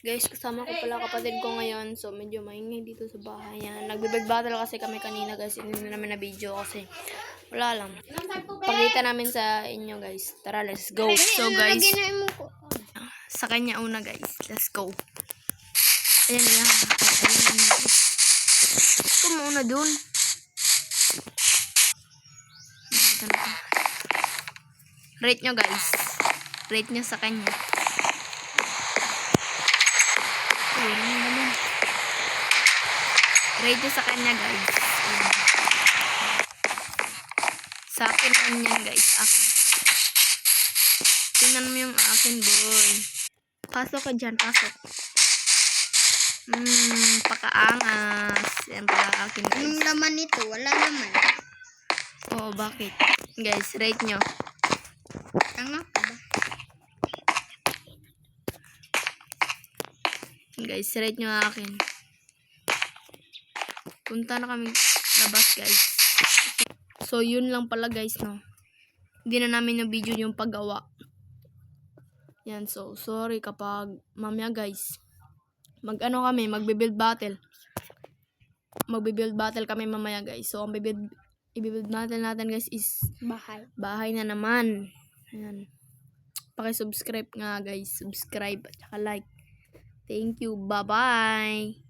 Guys, kasama ko pala kapatid ko ngayon. So, medyo maingay dito sa bahay. Yan. Nagbe-bed battle kasi kami kanina guys. Hindi namin na video kasi wala lang. Pakita namin sa inyo guys. Tara, let's go. So guys, sa kanya una guys. Let's go. Ayan yan. Ito muna dun. Rate nyo guys. Rate nyo sa kanya. Rate nyo sa kanya guys. Sa akin naman yan guys. Akin. Tingnan mo yung akin boy. Pasok ka dyan. Pasok. Pakaangas. Yan pala akin guys. Anong laman nito? Wala naman. Oo, bakit? Guys, rate nyo. Tanga ka ba? Guys, rate nyo akin. Punta na kami labas guys. So, yun lang pala guys, no. Hindi na namin yung video yung paggawa. Yan, so, sorry kapag mamaya guys. Mag-ano kami, magbe-build battle. Magbe-build battle kami mamaya guys. So, ang i-build battle natin guys is bahay na naman. Ayan. Paki-subscribe nga guys. Subscribe at saka like. Thank you. Bye-bye.